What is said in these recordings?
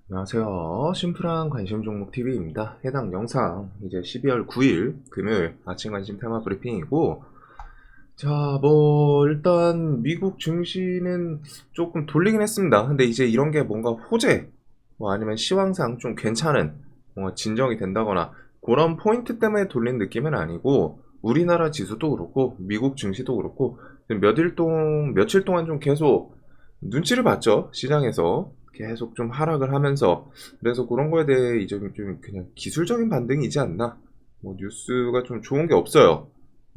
안녕하세요. 심플한 관심 종목 TV입니다. 해당 영상 이제 12월 9일 금요일 아침 관심 테마 브리핑이고, 자, 뭐 일단 미국 증시는 조금 돌리긴 했습니다. 근데 이제 이런 게 뭔가 호재, 뭐 아니면 시황상 좀 괜찮은 뭔가 진정이 된다거나 그런 포인트 때문에 돌린 느낌은 아니고, 우리나라 지수도 그렇고 미국 증시도 그렇고 며칠 동안 좀 계속 눈치를 봤죠. 시장에서 계속 좀 하락을 하면서. 그래서 그런 거에 대해 이제 좀 그냥 기술적인 반등이지 않나. 뭐 뉴스가 좀 좋은 게 없어요.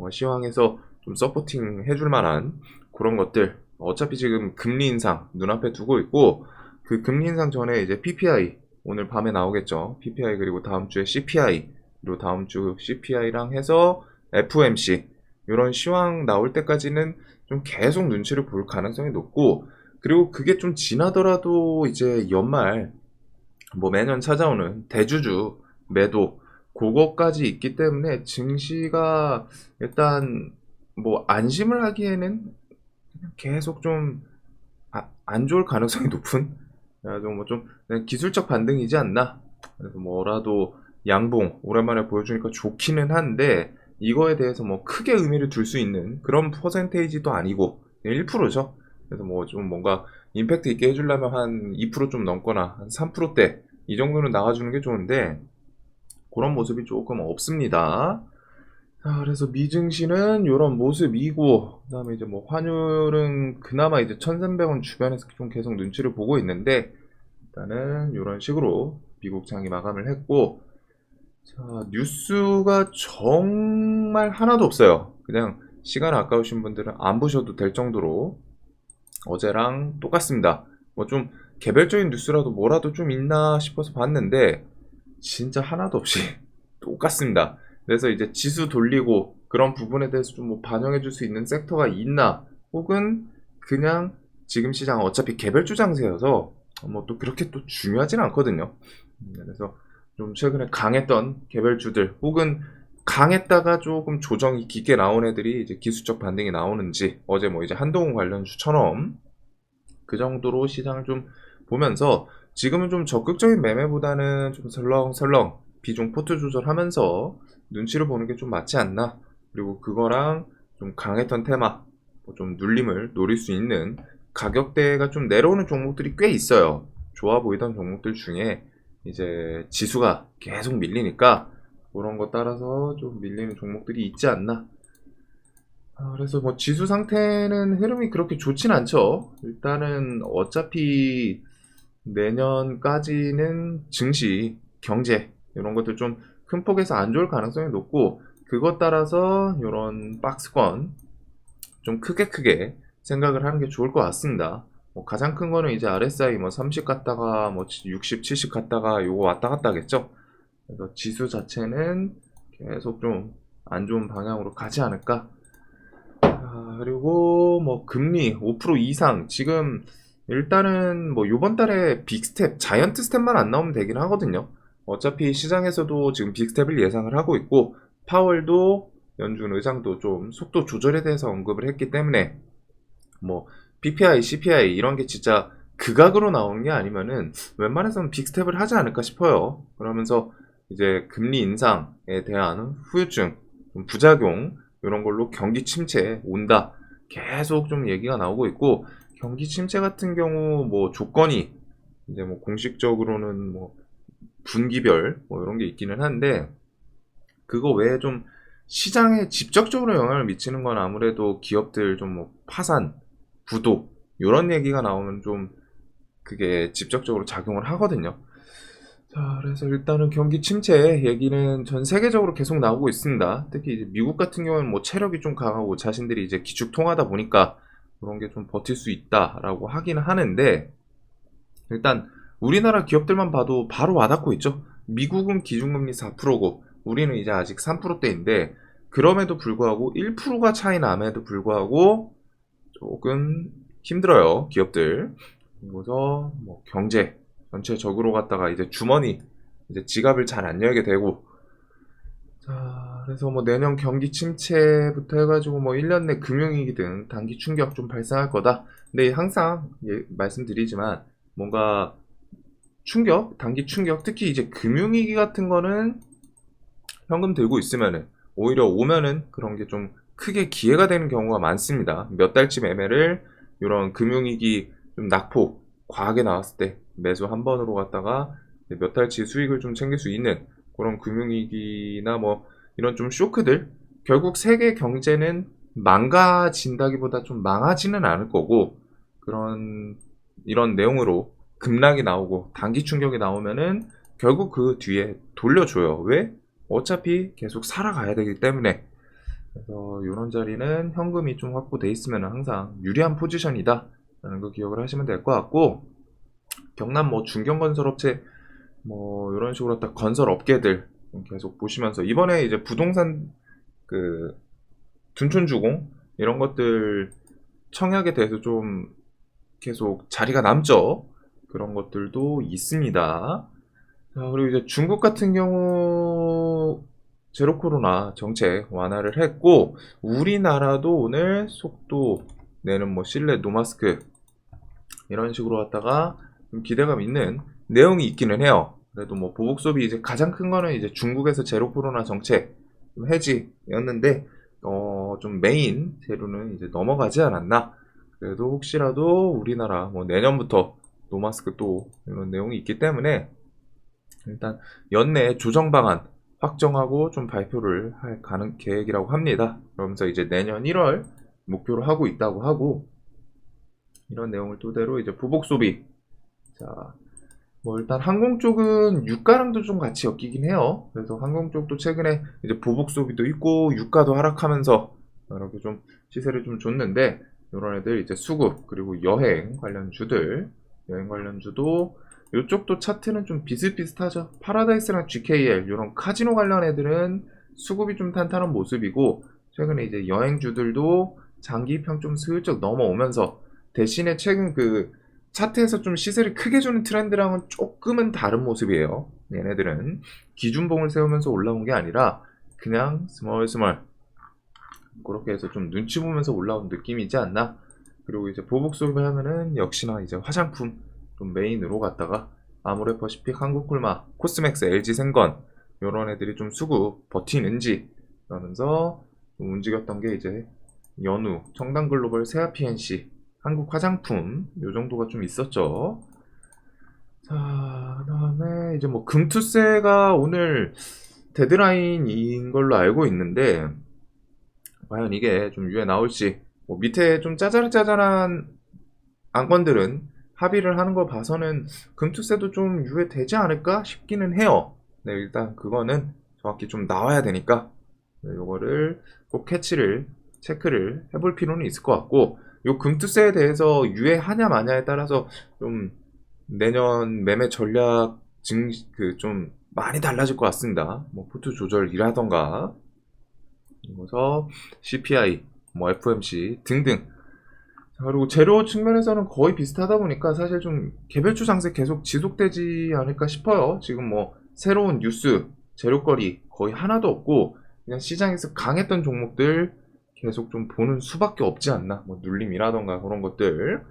시황에서 좀 서포팅 해줄 만한 그런 것들. 어차피 지금 금리 인상 눈앞에 두고 있고, 그 금리 인상 전에 이제 PPI 오늘 밤에 나오겠죠. PPI 그리고 다음 주에 CPI, 그리고 다음 주 CPI랑 해서 FOMC, 이런 시황 나올 때까지는 좀 계속 눈치를 볼 가능성이 높고, 그리고 그게 좀 지나더라도 이제 연말 뭐 매년 찾아오는 대주주 매도, 그거까지 있기 때문에 증시가 일단 뭐 안심을 하기에는 계속 좀 안 좋을 가능성이 높은, 그래가지고 뭐좀 기술적 반등이지 않나. 그래서 뭐라도 양봉 오랜만에 보여주니까 좋기는 한데, 이거에 대해서 뭐 크게 의미를 둘 수 있는 그런 퍼센테이지도 아니고 1%죠. 그래서 뭐 좀 뭔가 임팩트 있게 해주려면 한 2%좀 넘거나 한 3%대 이 정도는 나와주는 게 좋은데, 그런 모습이 조금 없습니다. 자, 그래서 미증시는 이런 모습이고, 그다음에 이제 뭐 환율은 그나마 이제 1,300원 주변에서 좀 계속 눈치를 보고 있는데, 일단은 이런 식으로 미국 장이 마감을 했고, 자, 뉴스가 정말 하나도 없어요. 그냥 시간 아까우신 분들은 안 보셔도 될 정도로 어제랑 똑같습니다. 뭐 좀 개별적인 뉴스라도 뭐라도 좀 있나 싶어서 봤는데 진짜 하나도 없이 똑같습니다. 그래서 이제 지수 돌리고 그런 부분에 대해서 좀 뭐 반영해 줄 수 있는 섹터가 있나, 혹은 그냥 지금 시장 어차피 개별주 장세여서 뭐 또 그렇게 또 중요하진 않거든요. 그래서 좀 최근에 강했던 개별주들, 혹은 강했다가 조금 조정이 깊게 나온 애들이 이제 기술적 반등이 나오는지, 어제 뭐 이제 한동훈 관련주처럼 그 정도로 시장을 좀 보면서, 지금은 좀 적극적인 매매보다는 좀 설렁설렁 비중 포트 조절하면서 눈치를 보는 게 좀 맞지 않나. 그리고 그거랑 좀 강했던 테마, 뭐좀 눌림을 노릴 수 있는 가격대가 좀 내려오는 종목들이 꽤 있어요. 좋아 보이던 종목들 중에 이제 지수가 계속 밀리니까 그런 거 따라서 좀 밀리는 종목들이 있지 않나. 그래서 뭐 지수 상태는 흐름이 그렇게 좋진 않죠. 일단은 어차피 내년까지는 증시, 경제 이런 것들 좀 큰 폭에서 안 좋을 가능성이 높고, 그것 따라서 이런 박스권 좀 크게 생각을 하는 게 좋을 것 같습니다. 뭐 가장 큰 거는 이제 RSI 뭐 30 갔다가 뭐 60, 70 갔다가 요거 왔다 갔다 하겠죠. 그래서 지수 자체는 계속 좀 안 좋은 방향으로 가지 않을까. 그리고 뭐 금리 5% 이상, 지금 일단은 뭐 요번 달에 빅스텝, 자이언트 스텝만 안 나오면 되긴 하거든요. 어차피 시장에서도 지금 빅스텝을 예상을 하고 있고, 파월도 연준 의장도 좀 속도 조절에 대해서 언급을 했기 때문에 뭐 PPI, CPI 이런 게 진짜 극악으로 나오는 게 아니면은 웬만해서는 빅스텝을 하지 않을까 싶어요. 그러면서 이제 금리 인상에 대한 후유증, 부작용 이런 걸로 경기 침체 온다, 계속 좀 얘기가 나오고 있고, 경기 침체 같은 경우 뭐 조건이 이제 뭐 공식적으로는 뭐 분기별 뭐 이런 게 있기는 한데, 그거 외에 좀 시장에 직접적으로 영향을 미치는 건 아무래도 기업들 좀 뭐 파산, 부도 이런 얘기가 나오면 좀 그게 직접적으로 작용을 하거든요. 자, 그래서 일단은 경기 침체 얘기는 전 세계적으로 계속 나오고 있습니다. 특히 이제 미국 같은 경우는 뭐 체력이 좀 강하고 자신들이 이제 기축 통하다 보니까 그런 게 좀 버틸 수 있다라고 하기는 하는데, 일단 우리나라 기업들만 봐도 바로 와닿고 있죠. 미국은 기준금리 4%고 우리는 이제 아직 3%대인데, 그럼에도 불구하고 1%가 차이 남에도 불구하고 조금 힘들어요, 기업들. 그래서 뭐 경제 전체적으로 갖다가 이제 주머니, 이제 지갑을 잘 안 열게 되고, 자, 그래서 뭐 내년 경기 침체부터 해가지고 뭐 1년 내 금융위기 등 단기 충격 좀 발생할 거다. 근데 항상 말씀드리지만, 뭔가 충격, 단기 충격, 특히 이제 금융위기 같은 거는 현금 들고 있으면은 오히려 오면은 그런 게 좀 크게 기회가 되는 경우가 많습니다. 몇 달치 매매를 이런 금융위기 좀 낙폭 과하게 나왔을 때 매수 한 번으로 갔다가 몇 달치 수익을 좀 챙길 수 있는 그런 금융위기나 뭐 이런 좀 쇼크들, 결국 세계 경제는 망가진다기보다 좀 망하지는 않을 거고, 그런 이런 내용으로 급락이 나오고 단기 충격이 나오면은 결국 그 뒤에 돌려줘요. 왜? 어차피 계속 살아가야 되기 때문에. 그래서 이런 자리는 현금이 좀 확보돼 있으면 항상 유리한 포지션이다 라는 거 기억을 하시면 될 것 같고, 경남 뭐 중견건설업체 뭐 이런 식으로 딱 건설업계들 계속 보시면서 이번에 이제 부동산 그 둔촌주공 이런 것들 청약에 대해서 좀 계속 자리가 남죠. 그런 것들도 있습니다. 자, 그리고 이제 중국 같은 경우 제로 코로나 정책 완화를 했고, 우리나라도 오늘 속도 내는 뭐 실내 노마스크 이런 식으로 왔다가 좀 기대감 있는 내용이 있기는 해요. 그래도 뭐 보복 소비 이제 가장 큰 거는 이제 중국에서 제로 코로나 정책 좀 해지였는데, 좀 메인 재료는 이제 넘어가지 않았나. 그래도 혹시라도 우리나라 뭐 내년부터 노마스크 또 이런 내용이 있기 때문에 일단 연내 조정 방안 확정하고 좀 발표를 할 계획이라고 합니다. 그러면서 이제 내년 1월 목표로 하고 있다고 하고, 이런 내용을 토대로 이제 보복 소비. 자, 뭐 일단 항공 쪽은 유가랑도 좀 같이 엮이긴 해요. 그래서 항공 쪽도 최근에 이제 보복 소비도 있고 유가도 하락하면서 이렇게 좀 시세를 좀 줬는데, 이런 애들 이제 수급 그리고 여행 관련주들, 여행 관련주도 이쪽도 차트는 좀 비슷비슷하죠. 파라다이스랑 GKL 이런 카지노 관련 애들은 수급이 좀 탄탄한 모습이고, 최근에 이제 여행주들도 장기평 좀 슬쩍 넘어오면서, 대신에 최근 그 차트에서 좀 시세를 크게 주는 트렌드랑은 조금은 다른 모습이에요. 얘네들은 기준봉을 세우면서 올라온 게 아니라 그냥 스멀스멀 그렇게 해서 좀 눈치 보면서 올라온 느낌이지 않나. 그리고 이제 보복 소비하면은 역시나 이제 화장품 좀 메인으로 갔다가 아모레퍼시픽, 한국콜마, 코스맥스, LG생건 이런 애들이 좀 수급 버티는지 그러면서 좀 움직였던 게 이제 연우, 청담글로벌, 세아PNC, 한국 화장품 요 정도가 좀 있었죠. 자, 그다음에 이제 뭐 금투세가 오늘 데드라인인 걸로 알고 있는데, 과연 이게 좀 유예 나올지, 뭐 밑에 좀 짜잘짜잘한 안건들은 합의를 하는 거 봐서는 금투세도 좀 유예되지 않을까 싶기는 해요. 네, 일단 그거는 정확히 좀 나와야 되니까 네, 요거를 꼭 체크를 해볼 필요는 있을 것 같고, 요 금투세에 대해서 유예하냐 마냐에 따라서 좀 내년 매매 전략 좀 많이 달라질 것 같습니다. 뭐 포트 조절이라던가 그래서 CPI, 뭐 FOMC 등등. 자, 그리고 재료 측면에서는 거의 비슷하다 보니까 사실 좀 개별주 상승 계속 지속되지 않을까 싶어요. 지금 뭐 새로운 뉴스, 재료거리 거의 하나도 없고 그냥 시장에서 강했던 종목들 계속 좀 보는 수밖에 없지 않나. 뭐 눌림이라던가 그런 것들.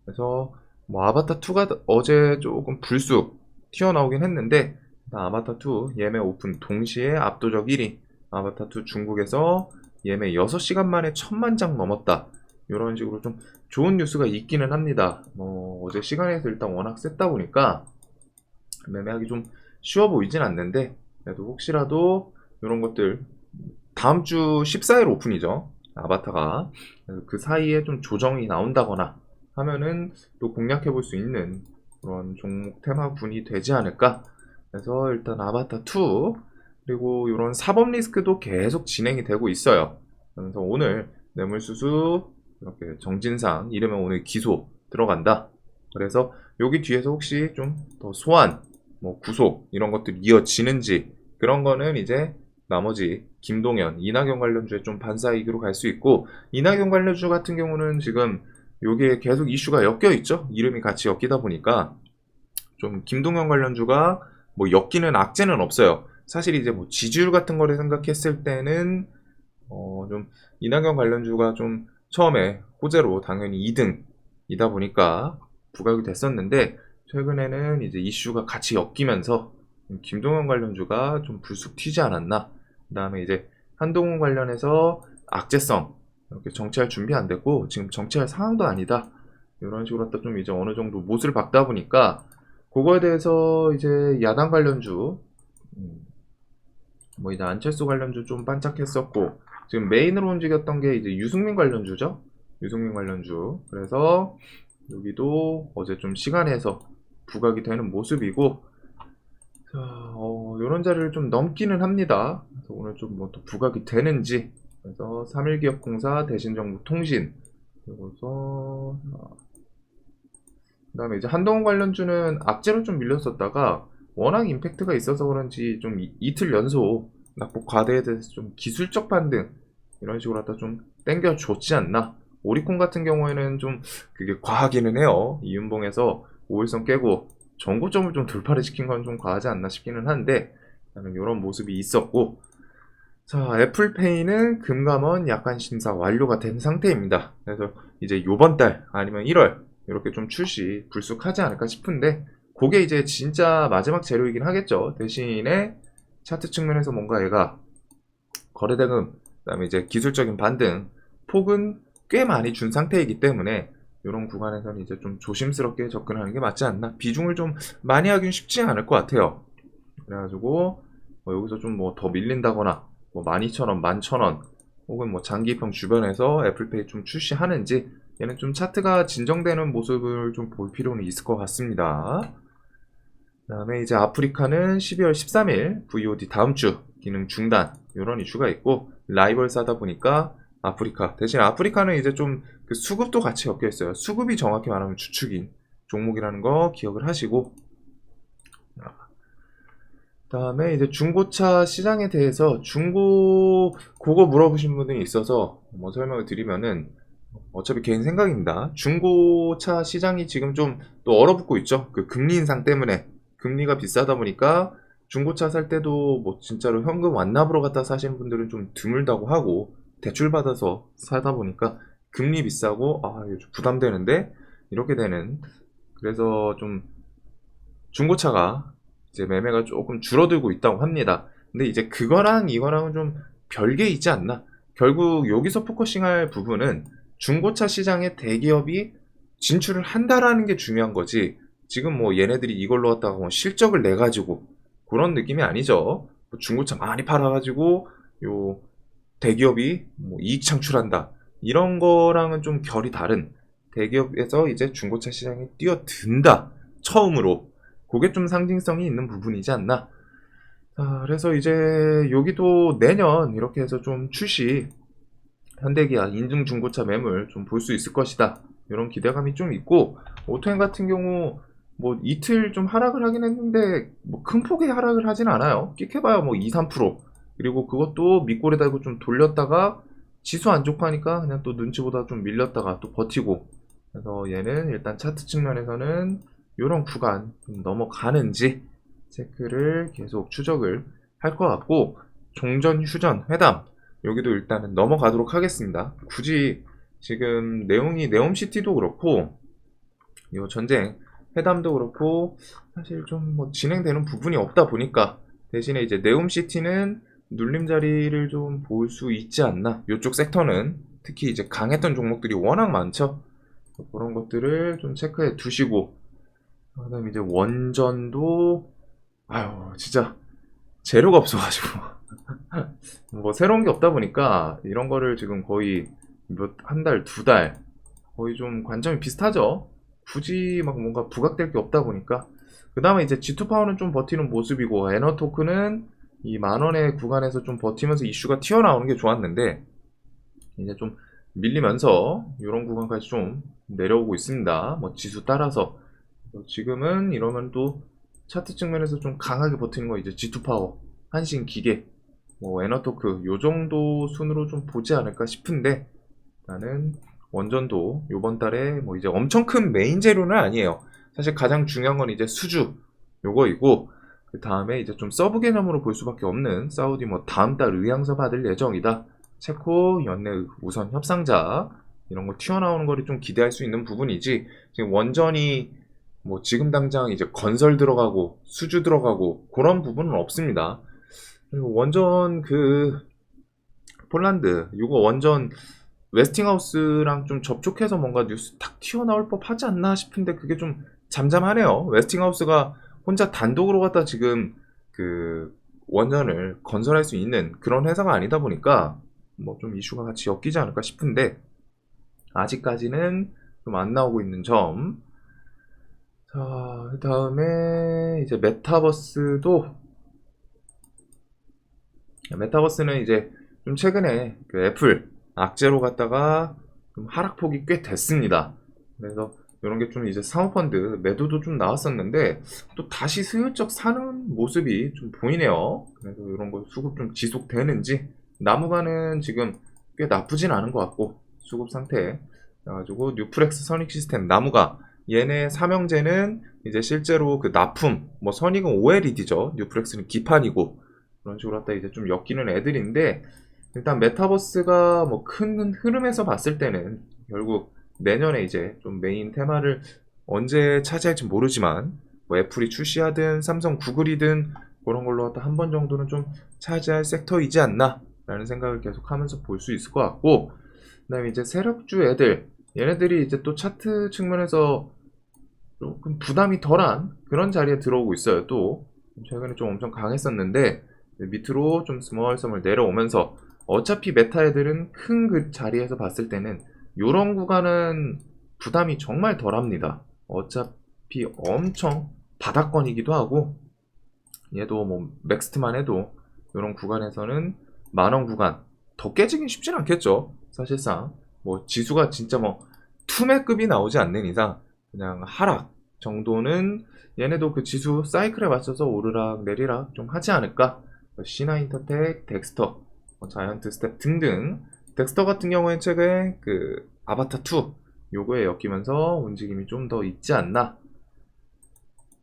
그래서 뭐 아바타2가 어제 조금 불쑥 튀어나오긴 했는데, 아바타2 예매 오픈 동시에 압도적 1위. 아바타2 중국에서 예매 6시간 만에 1000만 장 넘었다. 이런 식으로 좀 좋은 뉴스가 있기는 합니다. 뭐 어제 시간에서 일단 워낙 셌다 보니까 매매하기 좀 쉬워 보이진 않는데, 그래도 혹시라도 이런 것들 다음 주 14일 오픈이죠. 아바타가. 그래서 그 사이에 좀 조정이 나온다거나 하면은 또 공략해 볼 수 있는 그런 종목 테마군이 되지 않을까. 그래서 일단 아바타2 그리고 이런 사법 리스크도 계속 진행이 되고 있어요. 그래서 오늘 뇌물수수 이렇게 정진상 이러면 오늘 기소 들어간다. 그래서 여기 뒤에서 혹시 좀 더 소환, 뭐 구속 이런 것들이 이어지는지, 그런 거는 이제 나머지 김동연, 이낙연 관련주에 좀 반사이익으로 갈 수 있고, 이낙연 관련주 같은 경우는 지금 요게 계속 이슈가 엮여 있죠. 이름이 같이 엮이다 보니까 좀 김동연 관련주가 뭐 엮이는 악재는 없어요. 사실 이제 뭐 지지율 같은 거를 생각했을 때는 좀 이낙연 관련주가 좀 처음에 호재로 당연히 2등이다 보니까 부각이 됐었는데, 최근에는 이제 이슈가 같이 엮이면서 김동현 관련주가 좀 불쑥 튀지 않았나. 그 다음에 이제 한동훈 관련해서 악재성 이렇게 정치할 준비 안 됐고 지금 정치할 상황도 아니다. 이런 식으로 갖다 좀 이제 어느 정도 못을 박다 보니까 그거에 대해서 이제 야당 관련주 뭐 이제 안철수 관련주 좀 반짝했었고 지금 메인으로 움직였던 게 이제 유승민 관련주죠. 유승민 관련주. 그래서 여기도 어제 좀 시간에서 부각이 되는 모습이고 자, 이런 자리를 좀 넘기는 합니다. 그래서 오늘 좀 뭐 또 부각이 되는지 그래서 3일기업공사 대신정보통신 그래서 그 다음에 이제 한동훈 관련주는 악재로 좀 밀렸었다가 워낙 임팩트가 있어서 그런지 좀 이틀 연속 낙폭 과대에 대해서 좀 기술적 반등 이런 식으로 갖다 좀 땡겨줬지 않나. 오리콘 같은 경우에는 좀 그게 과하기는 해요. 이윤봉에서 5일선 깨고 전고점을 좀 돌파를 시킨 건 좀 과하지 않나 싶기는 한데 나는 이런 모습이 있었고 자 애플페이는 금감원 약관 심사 완료가 된 상태입니다. 그래서 이제 요번 달 아니면 1월 이렇게 좀 출시 불쑥하지 않을까 싶은데 그게 이제 진짜 마지막 재료이긴 하겠죠. 대신에 차트 측면에서 뭔가 얘가 거래대금 그다음에 이제 기술적인 반등 폭은 꽤 많이 준 상태이기 때문에 이런 구간에서는 이제 좀 조심스럽게 접근하는 게 맞지 않나. 비중을 좀 많이 하긴 쉽지 않을 것 같아요. 그래가지고 뭐 여기서 좀 뭐 더 밀린다거나 뭐 12,000원, 11,000원 혹은 뭐 장기평 주변에서 애플페이 좀 출시하는지 얘는 좀 차트가 진정되는 모습을 좀 볼 필요는 있을 것 같습니다. 그 다음에 이제 아프리카는 12월 13일 VOD 다음 주 기능 중단 이런 이슈가 있고 라이벌 싸다 보니까 아프리카 대신 아프리카는 이제 좀 그 수급도 같이 엮여 있어요. 수급이 정확히 말하면 주축인 종목이라는 거 기억을 하시고 그다음에 이제 중고차 시장에 대해서 그거 물어보신 분이 있어서 뭐 설명을 드리면은 어차피 개인 생각입니다. 중고차 시장이 지금 좀 또 얼어붙고 있죠. 그 금리 인상 때문에 금리가 비싸다 보니까 중고차 살 때도 뭐 진짜로 현금 완납으로 갖다 사시는 분들은 좀 드물다고 하고 대출 받아서 사다 보니까 금리 비싸고 아 이거 좀 부담되는데 이렇게 되는 그래서 좀 중고차가 이제 매매가 조금 줄어들고 있다고 합니다. 근데 이제 그거랑 이거랑은 좀 별개 있지 않나? 결국 여기서 포커싱할 부분은 중고차 시장에 대기업이 진출을 한다라는 게 중요한 거지. 지금 뭐 얘네들이 이걸로 갖다가 뭐 실적을 내 가지고 그런 느낌이 아니죠. 뭐 중고차 많이 팔아가지고 요 대기업이 뭐 이익 창출한다 이런 거랑은 좀 결이 다른 대기업에서 이제 중고차 시장에 뛰어든다 처음으로 그게 좀 상징성이 있는 부분이지 않나. 자, 그래서 이제 여기도 내년 이렇게 해서 좀 출시 현대기아 인증 중고차 매물 좀 볼 수 있을 것이다 이런 기대감이 좀 있고 오토엔 같은 경우 뭐 이틀 좀 하락을 하긴 했는데 뭐 큰 폭의 하락을 하진 않아요. 끽해봐야 뭐 2, 3% 그리고 그것도 밑골에 달고 좀 돌렸다가 지수 안 좋고 하니까 그냥 또 눈치보다 좀 밀렸다가 또 버티고 그래서 얘는 일단 차트 측면에서는 이런 구간 좀 넘어가는지 체크를 계속 추적을 할 것 같고 종전, 휴전, 회담 여기도 일단은 넘어가도록 하겠습니다. 굳이 지금 내용이 네옴시티도 그렇고 이 전쟁 회담도 그렇고 사실 좀 뭐 진행되는 부분이 없다 보니까 대신에 이제 네옴시티는 눌림 자리를 좀 볼 수 있지 않나. 이쪽 섹터는 특히 이제 강했던 종목들이 워낙 많죠. 그런 것들을 좀 체크해 두시고 그다음에 이제 원전도 아유 진짜 재료가 없어가지고 뭐 새로운 게 없다 보니까 이런 거를 지금 거의 한 달, 두 달 거의 좀 관점이 비슷하죠. 굳이 막 뭔가 부각될 게 없다 보니까 그 다음에 이제 G2파워는 좀 버티는 모습이고 에너토크는 이 만원의 구간에서 좀 버티면서 이슈가 튀어나오는 게 좋았는데 이제 좀 밀리면서 이런 구간까지 좀 내려오고 있습니다. 뭐 지수 따라서 지금은 이러면 또 차트 측면에서 좀 강하게 버티는 거 이제 G2파워, 한신기계, 뭐 에너토크 요 정도 순으로 좀 보지 않을까 싶은데 나는 원전도 요번 달에 뭐 이제 엄청 큰 메인 재료는 아니에요. 사실 가장 중요한 건 이제 수주 요거이고 그 다음에 이제 좀 서브 개념으로 볼 수밖에 없는 사우디 뭐 다음 달 의향서 받을 예정이다. 체코 연내 우선 협상자 이런 거 튀어나오는 거를 좀 기대할 수 있는 부분이지 지금 원전이 뭐 지금 당장 이제 건설 들어가고 수주 들어가고 그런 부분은 없습니다. 그리고 원전 그 폴란드 이거 원전 웨스팅하우스랑 좀 접촉해서 뭔가 뉴스 탁 튀어나올 법하지 않나 싶은데 그게 좀 잠잠하네요. 웨스팅하우스가 혼자 단독으로 갖다 지금 그 원전을 건설할 수 있는 그런 회사가 아니다 보니까 뭐 좀 이슈가 같이 엮이지 않을까 싶은데 아직까지는 좀 안 나오고 있는 점. 자, 그 다음에 이제 메타버스는 이제 좀 최근에 그 애플 악재로 갔다가 좀 하락폭이 꽤 됐습니다. 그래서 이런 게 좀 이제 사모펀드 매도도 좀 나왔었는데 또 다시 슬쩍 사는 모습이 좀 보이네요. 그래서 이런 거 수급 좀 지속되는지 나무가는 지금 꽤 나쁘진 않은 것 같고 수급 상태. 그래가지고 뉴프렉스 선익 시스템 나무가 얘네 삼형제는 이제 실제로 그 납품 뭐 선익은 OLED죠. 뉴프렉스는 기판이고 그런 식으로 갖다 이제 좀 엮이는 애들인데 일단 메타버스가 뭐 큰 흐름에서 봤을 때는 결국 내년에 이제 좀 메인 테마를 언제 차지할지 모르지만 뭐 애플이 출시하든 삼성 구글이든 그런 걸로 갖다 한 번 정도는 좀 차지할 섹터이지 않나 라는 생각을 계속 하면서 볼 수 있을 것 같고 그다음에 이제 세력주 애들 얘네들이 이제 또 차트 측면에서 조금 부담이 덜한 그런 자리에 들어오고 있어요. 또 최근에 좀 엄청 강했었는데 밑으로 좀 스멀스멀 내려오면서 어차피 메타 애들은 큰 그 자리에서 봤을 때는 요런 구간은 부담이 정말 덜합니다. 어차피 엄청 바닥권이기도 하고 얘도 뭐 맥스트만 해도 요런 구간에서는 만원 구간 더 깨지긴 쉽진 않겠죠. 사실상 뭐 지수가 진짜 뭐 투매급이 나오지 않는 이상 그냥 하락 정도는 얘네도 그 지수 사이클에 맞춰서 오르락 내리락 좀 하지 않을까. 시나인터텍, 덱스터, 자이언트 스텝 등등. 덱스터 같은 경우에는 최근에 그 아바타2 요거에 엮이면서 움직임이 좀 더 있지 않나.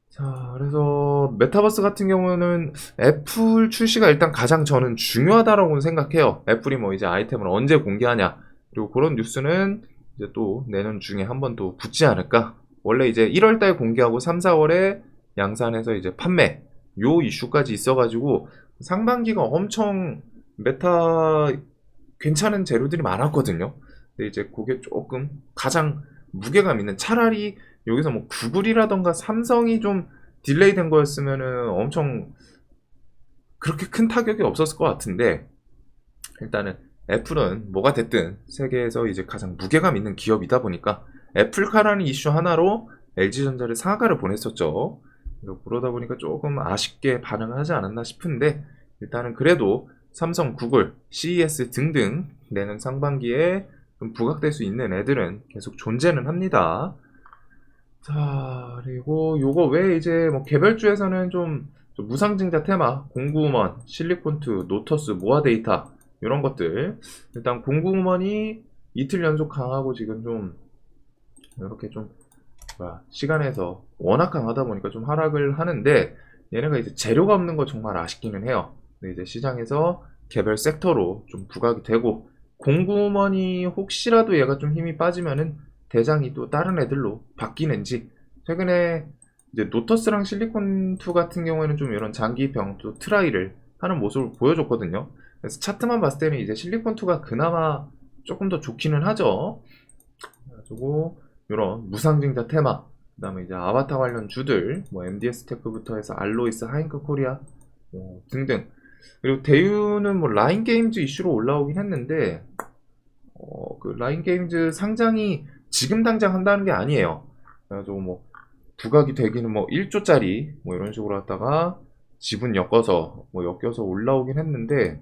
자, 그래서 메타버스 같은 경우는 애플 출시가 일단 가장 저는 중요하다라고 생각해요. 애플이 뭐 이제 아이템을 언제 공개하냐. 그리고 그런 뉴스는 이제 또 내년 중에 한 번 또 붙지 않을까. 원래 이제 1월달 공개하고 3, 4월에 양산해서 이제 판매 요 이슈까지 있어가지고 상반기가 엄청 메타 괜찮은 재료들이 많았거든요. 근데 이제 그게 조금 가장 무게감 있는 차라리 여기서 뭐 구글이라던가 삼성이 좀 딜레이 된 거였으면은 엄청 그렇게 큰 타격이 없었을 것 같은데 일단은 애플은 뭐가 됐든 세계에서 이제 가장 무게감 있는 기업이다 보니까 애플카라는 이슈 하나로 LG전자를 상하가를 보냈었죠. 그러다 보니까 조금 아쉽게 반응을 하지 않았나 싶은데 일단은 그래도 삼성, 구글, CES 등등 내년 상반기에 좀 부각될 수 있는 애들은 계속 존재는 합니다. 자, 그리고 요거 외에 이제 뭐 개별주에서는 좀 무상증자 테마, 공구먼, 실리콘투, 노터스, 모아데이터 이런 것들. 일단 공구먼이 이틀 연속 강하고 지금 좀 이렇게 좀 시간에서 워낙 강하다 보니까 좀 하락을 하는데 얘네가 이제 재료가 없는 거 정말 아쉽기는 해요. 근데 이제 시장에서 개별 섹터로 좀 부각이 되고 공구먼이 혹시라도 얘가 좀 힘이 빠지면은 대장이 또 다른 애들로 바뀌는지 최근에 이제 노터스랑 실리콘2 같은 경우에는 좀 이런 장기병 또 트라이를 하는 모습을 보여줬거든요. 그래서 차트만 봤을 때는 이제 실리콘2가 그나마 조금 더 좋기는 하죠. 그래가지고 이런 무상증자 테마 그 다음에 이제 아바타 관련 주들 뭐 MDS 테크부터 해서 알로이스, 하인크 코리아 등등. 그리고 대유는 뭐 라인 게임즈 이슈로 올라오긴 했는데 그 라인 게임즈 상장이 지금 당장 한다는 게 아니에요. 그래가지고 뭐 부각이 되기는 뭐 1조짜리 뭐 이런 식으로 하다가 지분 엮여서 올라오긴 했는데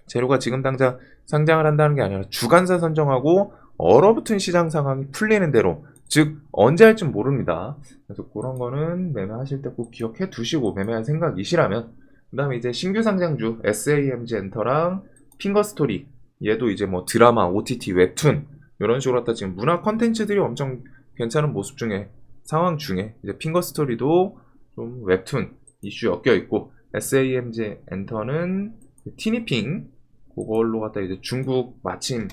재료가 지금 당장 상장을 한다는 게 아니라 주간사 선정하고 얼어붙은 시장 상황이 풀리는 대로 즉 언제 할지 모릅니다. 그래서 그런 거는 매매하실 때 꼭 기억해 두시고 매매할 생각이시라면 그 다음에 이제 신규 상장주 SAMG 엔터랑 핑거스토리 얘도 이제 뭐 드라마, OTT, 웹툰 이런 식으로 갖다 지금 문화 컨텐츠들이 엄청 괜찮은 모습 중에 상황 중에 이제 핑거스토리도 좀 웹툰 이슈 엮여 있고 SAMG 엔터는 티니핑 그걸로 갖다 이제 중국 마침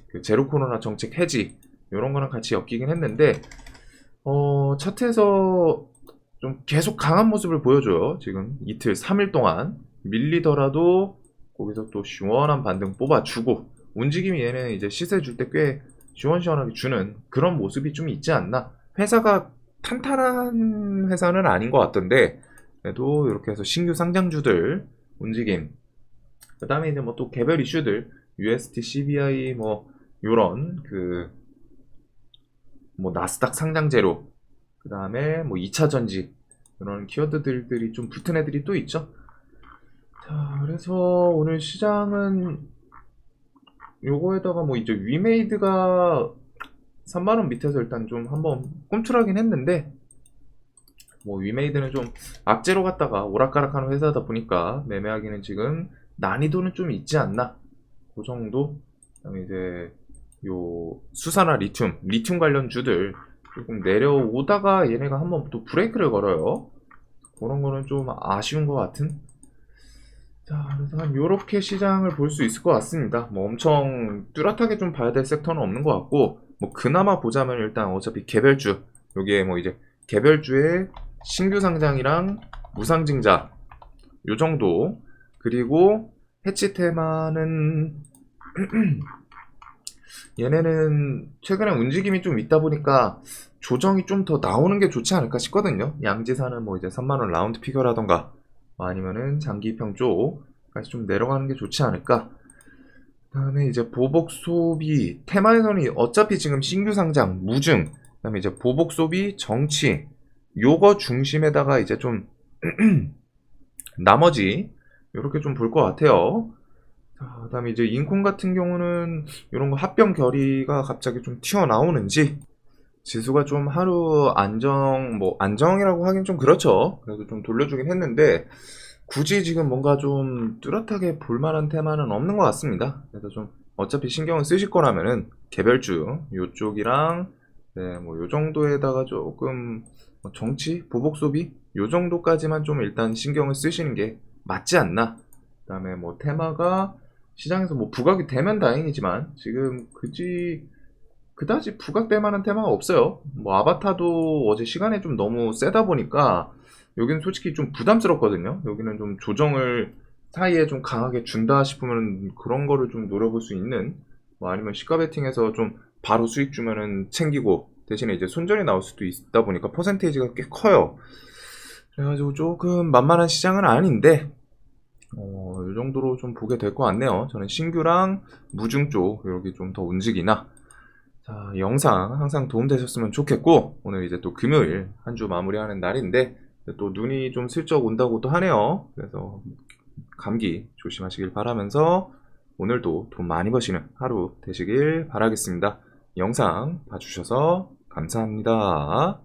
그 제로 코로나 정책 해지 이런 거랑 같이 엮이긴 했는데 차트에서 좀 계속 강한 모습을 보여줘요. 지금 이틀, 3일 동안 밀리더라도 거기서 또 시원한 반등 뽑아주고 움직임이 얘는 이제 시세 줄 때 꽤 시원시원하게 주는 그런 모습이 좀 있지 않나. 회사가 탄탄한 회사는 아닌 것 같던데 그래도 이렇게 해서 신규 상장주들 움직임, 그 다음에 이제 뭐 또 개별 이슈들 UST, CBI 뭐 요런 그 뭐 나스닥 상장제로, 그 다음에 뭐 2차 전지 이런 키워드들이 좀 붙은 애들이 또 있죠. 자, 그래서 오늘 시장은 요거에다가 뭐 이제 위메이드가 3만원 밑에서 일단 좀 한번 꿈틀하긴 했는데, 뭐 위메이드는 좀 악재로 갔다가 오락가락하는 회사다 보니까 매매하기는 지금 난이도는 좀 있지 않나, 그 정도. 그다음에 이제 요 수산화 리튬 관련 주들 조금 내려오다가 얘네가 한번 또 브레이크를 걸어요. 그런 거는 좀 아쉬운 것 같은. 자, 그래서 한 요렇게 시장을 볼 수 있을 것 같습니다. 뭐 엄청 뚜렷하게 좀 봐야 될 섹터는 없는 것 같고, 뭐 그나마 보자면 일단 어차피 개별주, 여기에 뭐 이제 개별주의 신규 상장이랑 무상증자 요 정도, 그리고 해치 테마는 얘네는 최근에 움직임이 좀 있다 보니까 조정이 좀 더 나오는 게 좋지 않을까 싶거든요. 양지사는 뭐 이제 3만원 라운드 피겨라던가 뭐 아니면은 장기평 쪽까지 좀 내려가는 게 좋지 않을까. 그다음에 이제 보복 소비 테마에서는 어차피 지금 신규 상장 무증, 그다음에 이제 보복 소비 정치 요거 중심에다가 이제 좀 나머지 요렇게 좀 볼 것 같아요. 자, 그다음에 이제 인콘 같은 경우는 이런 거 합병 결의가 갑자기 좀 튀어나오는지, 지수가 좀 하루 뭐 안정이라고 하긴 좀 그렇죠. 그래도 좀 돌려주긴 했는데 굳이 지금 뭔가 좀 뚜렷하게 볼만한 테마는 없는 것 같습니다. 그래서 좀 어차피 신경을 쓰실 거라면은 개별주 요쪽이랑 네, 뭐 요 정도에다가 조금 뭐 정치, 보복 소비 요 정도까지만 좀 일단 신경을 쓰시는 게 맞지 않나. 그다음에 뭐 테마가 시장에서 뭐 부각이 되면 다행이지만 지금 그다지 부각될 만한 테마가 없어요. 뭐 아바타도 어제 시간에 좀 너무 세다 보니까 여기는 솔직히 좀 부담스럽거든요. 여기는 좀 조정을 사이에 좀 강하게 준다 싶으면 그런 거를 좀 노려볼 수 있는, 뭐 아니면 시가 베팅에서 좀 바로 수익 주면은 챙기고 대신에 이제 손절이 나올 수도 있다 보니까 퍼센테이지가 꽤 커요. 그래가지고 조금 만만한 시장은 아닌데 이 정도로 좀 보게 될 것 같네요. 저는 신규랑 무중 쪽 여기 좀 더 움직이나. 자, 영상 항상 도움되셨으면 좋겠고, 오늘 이제 또 금요일 한 주 마무리하는 날인데 또 눈이 좀 슬쩍 온다고도 하네요. 그래서 감기 조심하시길 바라면서 오늘도 돈 많이 버시는 하루 되시길 바라겠습니다. 영상 봐주셔서 감사합니다.